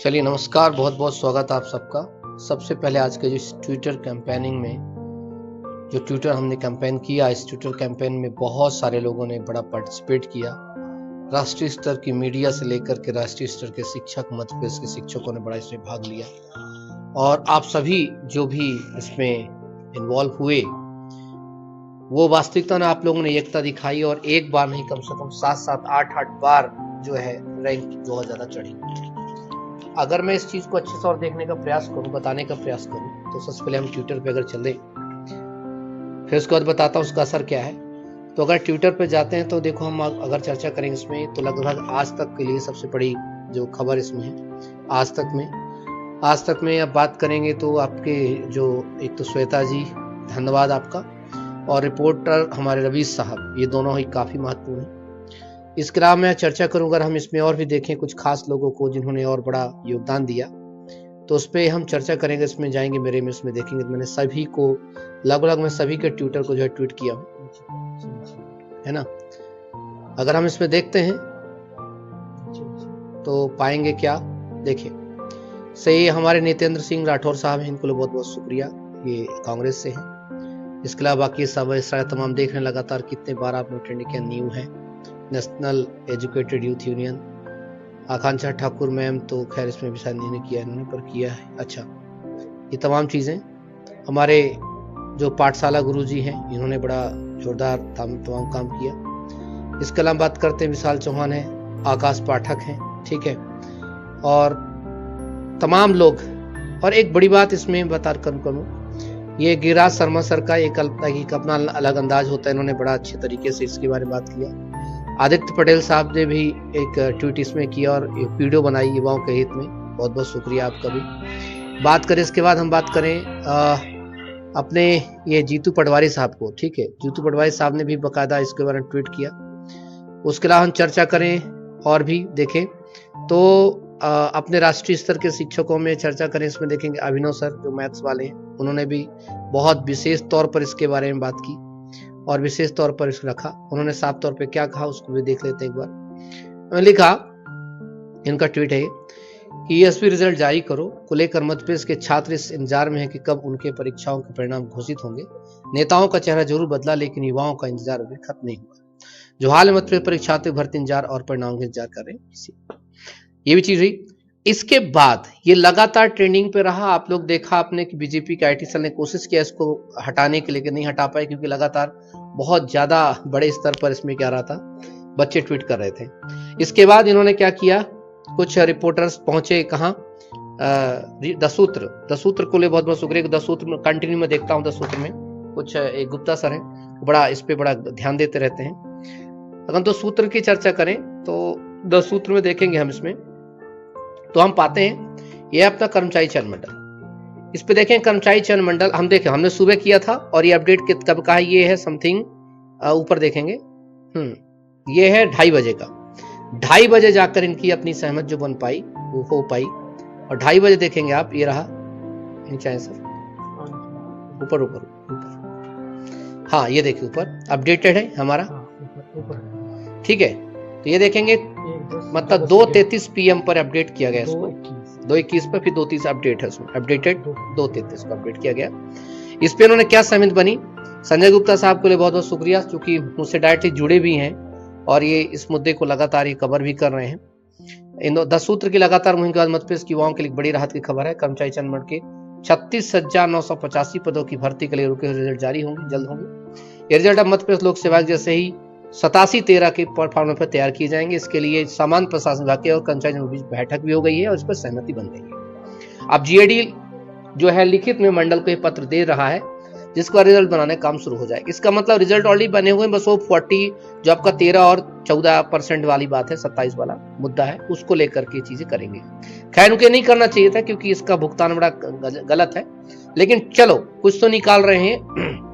चलिए नमस्कार, बहुत बहुत स्वागत आप सबका। सबसे पहले आज के जो इस ट्विटर कैंपेनिंग में जो ट्विटर हमने कैंपेन किया, इस ट्विटर कैंपेन में बहुत सारे लोगों ने बड़ा पार्टिसिपेट किया। राष्ट्रीय स्तर की मीडिया से लेकर के राष्ट्रीय स्तर के शिक्षक, मध्य प्रदेश के शिक्षकों ने बड़ा इसमें भाग लिया। और आप सभी जो भी इसमें इन्वॉल्व हुए, वो वास्तविकता में आप लोगों ने एकता दिखाई और एक बार नहीं कम से कम 7-7, 8-8 बार जो है रैंक बहुत ज्यादा चढ़ी। अगर मैं इस चीज को अच्छे से और देखने का प्रयास करूं, बताने का प्रयास करूं, तो सबसे पहले हम ट्विटर पे अगर चले, फिर उसके बाद बताता हूं उसका असर क्या है। तो अगर ट्विटर पे जाते हैं तो देखो, हम अगर चर्चा करेंगे इसमें तो लगभग आज तक के लिए सबसे बड़ी जो खबर इसमें है आज तक में अब बात करेंगे तो आपके जो एक तो श्वेता जी, धन्यवाद आपका, और रिपोर्टर हमारे रवीश साहब, ये दोनों ही काफी महत्वपूर्ण है। इसके अलावा मैं चर्चा करूं, अगर हम इसमें और भी देखें कुछ खास लोगों को जिन्होंने और बड़ा योगदान दिया, तो उस पर हम चर्चा करेंगे। इसमें जाएंगे मेरे में, उसमें देखेंगे तो मैंने सभी को, लगभग मैं सभी के ट्विटर को जो है ट्वीट किया हूं, है ना। अगर हम इसमें देखते हैं तो पाएंगे क्या, देखिए सही हमारे नितेंद्र सिंह राठौर साहब हैं, इनको बहुत बहुत शुक्रिया, ये कांग्रेस से हैं। इसके अलावा बाकी सब सारे तमाम देख रहे हैं लगातार, कितने बार आपने ट्रेंड किया। न्यू है, नेशनल एजुकेटेड यूथ यूनियन, आकांक्षा ठाकुर मैम, तो खैर इसमें भी शायद नहीं किया इन्होंने, पर किया है। अच्छा, ये तमाम चीजें हमारे जो पाठशाला गुरुजी हैं, इन्होंने बड़ा जोरदार तमाम काम किया। इसके अलावा बात करते हैं, विशाल चौहान है, आकाश पाठक हैं, ठीक है, और तमाम लोग। और एक बड़ी बात इसमें बता करूं, ये गिरिराज शर्मा सर का एक अपना अलग अंदाज होता है, इन्होंने बड़ा अच्छे तरीके से इसके बारे में बात किया। आदित्य पटेल साहब ने भी एक ट्वीट इसमें किया और एक वीडियो बनाई युवाओं के हित में, बहुत बहुत शुक्रिया आपका भी। बात करें इसके बाद हम बात करें अपने ये जीतू पटवारी साहब को, ठीक है, जीतू पटवारी साहब ने भी बकायदा इसके बारे में ट्वीट किया। उसके अलावा हम चर्चा करें और भी देखें तो अपने राष्ट्रीय स्तर के शिक्षकों में चर्चा करें, इसमें देखेंगे अभिनव सर जो मैथ्स वाले हैं, उन्होंने भी बहुत विशेष तौर पर इसके बारे में बात की और विशेष तौर पर इसको रखा। उन्होंने साफ तौर पे क्या कहा उसको भी देख लेते हैं एक बार। उन्होंने लिखा, इनका ट्वीट है कि ईएसपी रिजल्ट जारी करो को लेकर मध्य प्रदेश के छात्र इस इंतजार में है कि कब उनके परीक्षाओं के परिणाम घोषित होंगे। नेताओं का चेहरा जरूर बदला, लेकिन युवाओं का इंतजार अभी खत्म नहीं हुआ, जो हाल में मध्य प्रदेश परीक्षार्थी भर्ती इंतजार और परिणामों का इंतजार कर रहे हैं। ये भी चीज हुई। इसके बाद ये लगातार ट्रेंडिंग पे रहा। आप लोग देखा आपने कि बीजेपी के आईटी सेल ने कोशिश किया इसको हटाने के लिए, लेकिन नहीं हटा पाए, क्योंकि लगातार बहुत ज्यादा बड़े स्तर पर इसमें क्या रहा था, बच्चे ट्वीट कर रहे थे। इसके बाद इन्होंने क्या किया, कुछ रिपोर्टर्स पहुंचे कहां, द सूत्र को ले बहुत बहुत शुक्रिया। द सूत्र में कंटिन्यू में देखता हूं, द सूत्र में कुछ एक गुप्ता सर है, बड़ा इस पे बड़ा ध्यान देते रहते हैं। अगर द सूत्र की चर्चा करें तो द सूत्र में देखेंगे हम इसमें, तो हम पाते हैं ये अपना कर्मचारी चयन मंडल, इस पे देखें कर्मचारी चयन मंडल, हम देखें हमने सुबह किया था और ये अपडेट कब का है, ये है समथिंग ऊपर देखेंगे, ये है 2:30 बजे का। 2:30 बजे जाकर इनकी अपनी सहमत जो बन पाई वो हो पाई, और 2:30 बजे देखेंगे आप, ये रहा नीचे है सर, ऊपर, हाँ ये देखिए ऊपर अपडेटेड है हमारा, ठीक है। तो ये देखेंगे मतलब 2:33 PM पर अपडेट किया गया इसको, 2:21 पर, फिर 2:30 अपडेट है उसमें, अपडेटेड 2:33 पर अपडेट किया गया। इस पे उन्होंने क्या सहमति बनी, संजय गुप्ता साहब के लिए बहुत बहुत शुक्रिया, क्योंकि मुझसे डायरेक्टली जुड़े भी हैं और ये इस मुद्दे को लगातार ये कवर भी कर रहे हैं। इन 10 सूत्र की लगातार मुहिम के बाद मध्य प्रदेश की युवाओं के लिए बड़ी राहत की खबर है। कर्मचारी चयन मंडल के 36,985 पदों की भर्ती के लिए रुके रिजल्ट जारी होंगे, जल्द होंगे। ये रिजल्ट अब मध्य प्रदेश लोक सेवा जैसे ही 87-13 के फॉर्मेट पर तैयार किए जाएंगे। इसके लिए सामान्य प्रशासन विभाग के और कर्मचारियों के बीच बैठक भी हो गई है और इस पर सहमति बन गई है। अब जीएडी जो है लिखित में मंडल को पत्र दे रहा है, जिसका रिजल्ट बनाने का काम शुरू हो जाएगा। इसका मतलब रिजल्ट ऑलरेडी बने हुए हैं, बस वो 40 जो आपका 13 और 14% वाली बात है, 27 वाला मुद्दा है, उसको लेकर के चीजें करेंगे। खैर उनके नहीं करना चाहिए था, क्योंकि इसका भुगतान बड़ा गलत है, लेकिन चलो कुछ तो निकाल रहे हैं।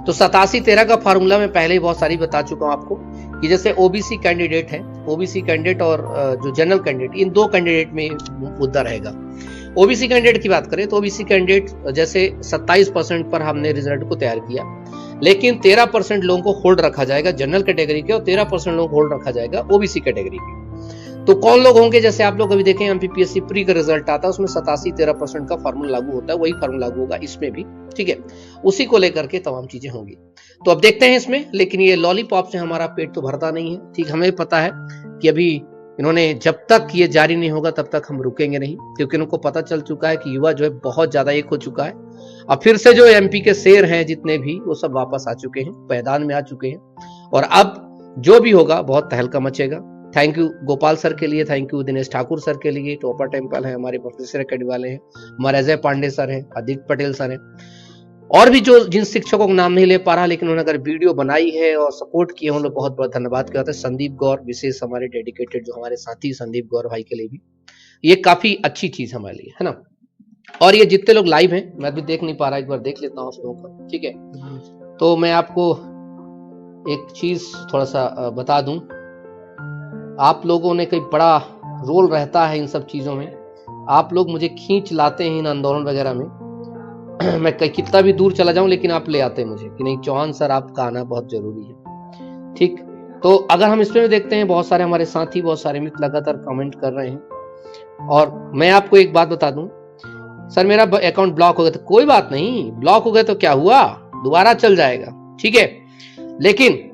तो 87-13 का फार्मूला मैं पहले ही बहुत सारी बता चुका हूं आपको, कि जैसे ओबीसी कैंडिडेट है, ओबीसी कैंडिडेट और जो जनरल कैंडिडेट, इन 2 कैंडिडेट में मुद्दा रहेगा। ओबीसी कैंडिडेट की बात करें तो ओबीसी कैंडिडेट जैसे 27% पर हमने रिजल्ट को तैयार किया, लेकिन 13% लोगों को होल्ड रखा जाएगा जनरल कैटेगरी के, और 13% लोगों को होल्ड रखा जाएगा ओबीसी कैटेगरी के। तो कौन लोग होंगे, जैसे आप लोग अभी देखें एमपीपीएससी प्री का रिजल्ट आता है उसमें 87-13% का फार्मूला लागू होता है, वही फार्मूला लागू होगा इसमें भी, ठीक है। उसी को लेकर के तमाम चीजें होंगी। तो अब देखते हैं इसमें, लेकिन ये लॉलीपॉप से हमारा पेट तो भरता नहीं है, ठीक। हमें पता है कि अभी इन्होंने जब तक ये जारी नहीं होगा तब तक हम रुकेंगे नहीं, क्योंकि उनको पता चल चुका है कि युवा जो है बहुत ज्यादा एक हो चुका है। अब फिर से जो एमपी के शेर हैं जितने भी, वो सब वापस आ चुके हैं, मैदान में आ चुके हैं, और अब जो भी होगा बहुत तहलका मचेगा। थैंक यू गोपाल सर के लिए, thank you Dinesh Thakur sir के लिए, टोपर टेम्पल है, हमारे प्रोफेसर अकेडमी वाले हैं, हमारे अजय पांडे सर हैं, आदित्य पटेल सर हैं, और भी जो जिन शिक्षकों का नाम नहीं ले पा रहा, लेकिन उन्होंने अगर वीडियो बनाई है और सपोर्ट किए, उन लोग बहुत बहुत धन्यवाद करते हैं। संदीप गौर विशेष हमारे डेडिकेटेड जो हमारे साथी संदीप गौर भाई के लिए भी ये काफी अच्छी चीज हमारे लिए, है ना। और ये जितने लोग लाइव हैं, मैं भी देख नहीं पा रहा, एक बार देख लेता हूँ उस लोगों को, ठीक है। तो मैं आपको एक चीज थोड़ा सा बता दूं, आप लोगों ने कोई बड़ा रोल रहता है इन सब चीजों में, आप लोग मुझे खींच लाते हैं इन आंदोलन वगैरह में। मैं कितना भी दूर चला जाऊं लेकिन आप ले आते हैं मुझे कि नहीं चौहान सर आपका आना बहुत जरूरी है, ठीक। तो अगर हम इसमें देखते हैं, बहुत सारे हमारे साथी, बहुत सारे मित्र लगातार कमेंट कर रहे हैं, और मैं आपको एक बात बता दूं, सर मेरा अकाउंट ब्लॉक हो गया, तो कोई बात नहीं, ब्लॉक हो गया तो क्या हुआ, दोबारा चल जाएगा, ठीक है। लेकिन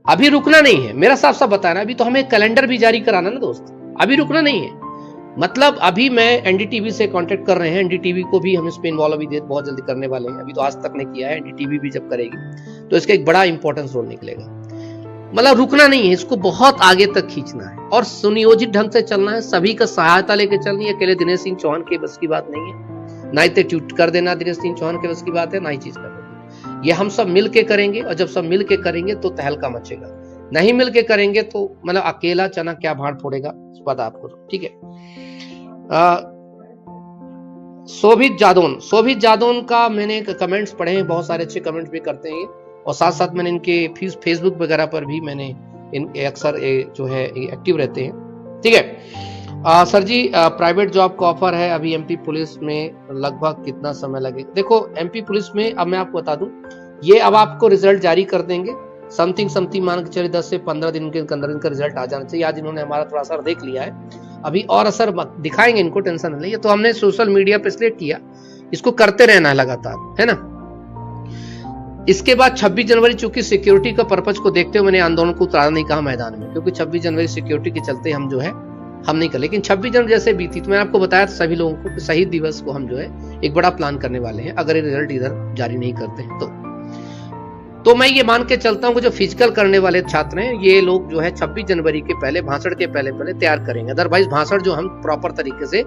अभी रुकना नहीं है, मेरा साफ साफ बताना, अभी तो हमें कैलेंडर भी जारी कराना ना दोस्त, अभी रुकना नहीं है। मतलब अभी मैं एनडीटीवी से कांटेक्ट कर रहे हैं, एनडीटीवी को भी हम इस पे इन्वॉल्व अभी बहुत जल्दी करने वाले हैं, अभी तो आज तक ने किया है, एनडीटीवी भी जब करेगी तो इसका एक बड़ा इंपॉर्टेंस रोल निकलेगा। मतलब रुकना नहीं है, इसको बहुत आगे तक खींचना है और सुनियोजित ढंग से चलना है, सभी का सहायता लेकर चलनी है। अकेले दिनेश सिंह चौहान के बस की बात नहीं है, ना ही ट्वीट कर देना दिनेश सिंह चौहान के बस की बात है, ना ही चीज कर देना, ये हम सब मिल के करेंगे, और जब सब मिल के करेंगे तो तहलका मचेगा, नहीं मिल के करेंगे तो मतलब अकेला चना क्या भाड़ फोड़ेगा, इस बात आपको, ठीक है। शोभित जादौन का मैंने कमेंट्स पढ़े हैं, बहुत सारे अच्छे कमेंट्स भी करते हैं, और साथ साथ मैंने इनके फेसबुक वगैरह पर भी मैंने अक्सर जो है एक्टिव रहते हैं, ठीक है। सर जी प्राइवेट जॉब का ऑफर है अभी एमपी पुलिस में, लगभग कितना समय लगेगा? देखो एमपी पुलिस में अब मैं आपको बता दूं, ये अब आपको रिजल्ट जारी कर देंगे, समथिंग मान के चलिए 10 से 15 दिन के अंदर इनका रिजल्ट आ जाना चाहिए। आज इन्होंने हमारा थोड़ा असर देख लिया है, अभी और असर दिखाएंगे इनको, टेंशन नहीं है। तो हमने सोशल मीडिया पे सिलेक्ट किया, इसको करते रहना है लगातार, है ना। इसके बाद 26 जनवरी चूंकि सिक्योरिटी का पर्पज को देखते हुए मैंने आंदोलन को उतारा नहीं कहा मैदान में, क्योंकि 26 जनवरी सिक्योरिटी के चलते हम जो है हम नहीं कर, लेकिन 26 जनवरी जैसे बीती तो मैंने आपको बताया सभी लोगों को शहीद दिवस को हम जो है एक बड़ा प्लान करने वाले हैं, अगर ये रिजल्ट इधर जारी नहीं करते हैं तो मैं ये मान के चलता हूं कि जो फिजिकल करने वाले छात्र हैं ये लोग जो है 26 जनवरी के पहले, भाषण के पहले तैयार करेंगे। अदरवाइज भाषण जो हम प्रॉपर तरीके से,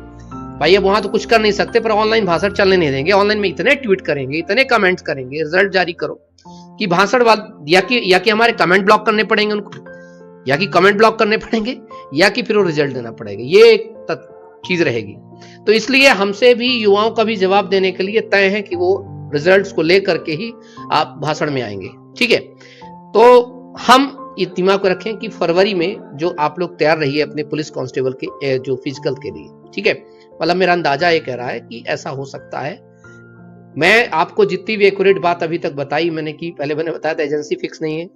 भाई अब वहां तो कुछ कर नहीं सकते, पर ऑनलाइन भाषण चलने नहीं देंगे, ऑनलाइन में इतने ट्वीट करेंगे, इतने कमेंट्स करेंगे, रिजल्ट जारी करो कि भाषण या कि हमारे कमेंट ब्लॉक करने पड़ेंगे उनको, या कि कमेंट ब्लॉक करने पड़ेंगे, या कि फिर वो रिजल्ट देना पड़ेगा, ये एक चीज रहेगी। तो इसलिए हमसे भी युवाओं का भी जवाब देने के लिए तय है कि वो रिजल्ट्स को लेकर के ही आप भाषण में आएंगे, ठीक है। तो हम ये दिमाग को रखें कि फरवरी में जो आप लोग तैयार रहिए अपने पुलिस कांस्टेबल के जो फिजिकल के लिए, ठीक है। मतलब मेरा अंदाजा ये कह रहा है कि ऐसा हो सकता है। मैं आपको जितनी भी एक्यूरेट बात अभी तक बताई मैंने की, पहले मैंने बताया था एजेंसी फिक्स नहीं है,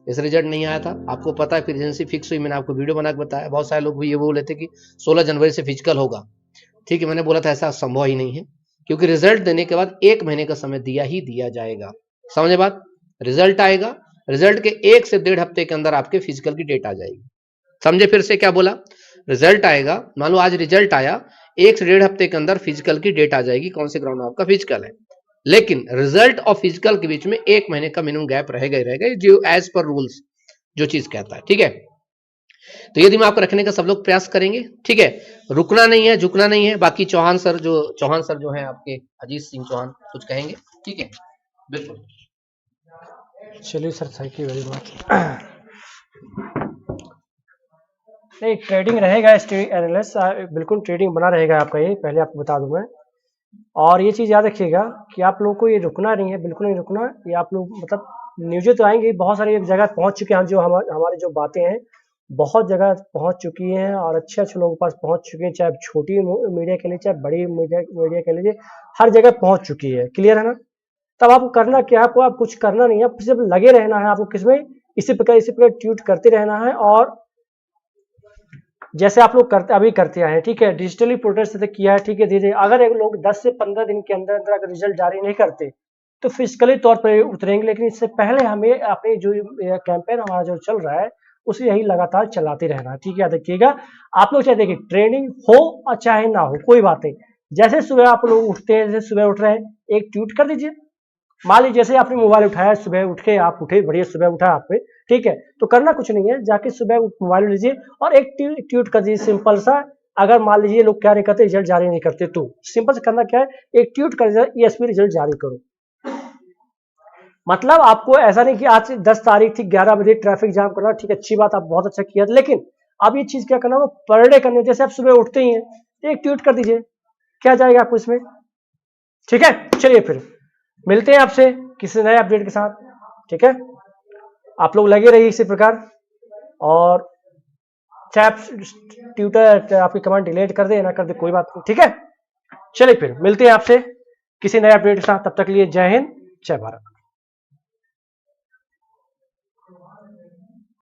इस रिजल्ट नहीं आया था, आपको पता है, फिर एजेंसी फिक्स हुई, मैंने आपको वीडियो बना के बताया। बहुत सारे लोग भी ये बोले थे कि 16 जनवरी से फिजिकल होगा, ठीक है। मैंने बोला था ऐसा संभव ही नहीं है, क्योंकि रिजल्ट देने के बाद 1 महीने का समय दिया जाएगा, समझे बात। रिजल्ट आएगा, रिजल्ट के 1 से 1.5 हफ्ते के अंदर आपके फिजिकल की डेट आ जाएगी, समझे। फिर से क्या बोला, रिजल्ट आएगा, मान लो आज रिजल्ट आया, 1 से 1.5 हफ्ते के अंदर फिजिकल की डेट आ जाएगी, कौन से ग्राउंड में आपका फिजिकल है। लेकिन रिजल्ट और फिजिकल के बीच में 1 महीने का मिनिमम गैप रहेगा ही रहेगा, जो एज पर रूल्स जो चीज कहता है, ठीक है। तो ये दिमाग को रखने का सब लोग प्रयास करेंगे, ठीक है। रुकना नहीं है, झुकना नहीं है। बाकी चौहान सर जो है आपके अजीत सिंह चौहान कुछ कहेंगे, ठीक है। बिल्कुल, चलिए sir, thank you very much. नहीं, ट्रेडिंग रहेगा, एनालिस्ट बिल्कुल ट्रेडिंग बना रहेगा आपका, ये पहले आपको बता दूं मैं। और ये चीज़ याद रखिएगा कि आप लोगों को ये रुकना नहीं है, बिल्कुल नहीं रुकना। ये आप लोग मतलब न्यूज़ें तो आएंगी, बहुत सारी एक जगह पहुंच चुके हैं, जो हमारी जो बातें हैं बहुत जगह पहुंच चुकी हैं, और अच्छे अच्छे लोगों के पास पहुंच चुकी हैं, चाहे छोटी मीडिया के लिए, चाहे बड़ी मीडिया के लिए, हर जगह पहुंच चुकी है। क्लियर है ना। तब आपको करना क्या है, आपको आप कुछ करना नहीं है, आपको सिर्फ लगे रहना है। आपको किसमें, इसी प्रकार ट्वीट करते रहना है, और जैसे आप लोग करते अभी करते आए हैं, ठीक है, डिजिटली प्रोटेस्ट किया है, ठीक है, धीरे अगर एक लोग 10 से 15 दिन के अंदर अंदर अगर रिजल्ट जारी नहीं करते तो फिजिकली तौर पर उतरेंगे, लेकिन इससे पहले हमें अपने जो कैंपेन हमारा जो चल रहा है उसे यही लगातार चलाते रहना है, ठीक है। देखिएगा आप लोग चाहे देखिए ट्रेनिंग हो और चाहे ना हो कोई बात नहीं, जैसे सुबह आप लोग उठते हैं, जैसे सुबह उठ रहे हैं एक ट्वीट कर दीजिए। मान लीजिए जैसे आपने मोबाइल उठाया, सुबह उठ के आप उठे, बढ़िया सुबह उठा आपने, ठीक है, तो करना कुछ नहीं है, जाके सुबह मोबाइल लीजिए और एक ट्वीट कर दीजिए सिंपल सा। अगर मान लीजिए लोग क्या नहीं करते, रिजल्ट जारी नहीं करते, तो सिंपल से करना क्या है, एक ट्वीट कर दीजिए ईएसपी रिजल्ट जारी करो। मतलब आपको ऐसा नहीं कि आज 10 तारीख थी 11 बजे ट्रैफिक जाम करना, ठीक है, अच्छी बात, आप बहुत अच्छा किया, लेकिन अब ये चीज क्या करना, वो पर डे करनी है। जैसे आप सुबह उठते ही हैं तो एक ट्वीट कर दीजिए, क्या जाएगा आपको इसमें, ठीक है। चलिए फिर मिलते हैं आपसे किसी नए अपडेट के साथ, ठीक है। आप लोग लगे रहिए इसी प्रकार, और चाहे ट्विटर आपकी कमेंट डिलीट कर दे ना कर दे कोई बात नहीं, ठीक है। चलिए फिर मिलते हैं आपसे किसी नए अपडेट के साथ, तब तक के लिए जय हिंद जय भारत।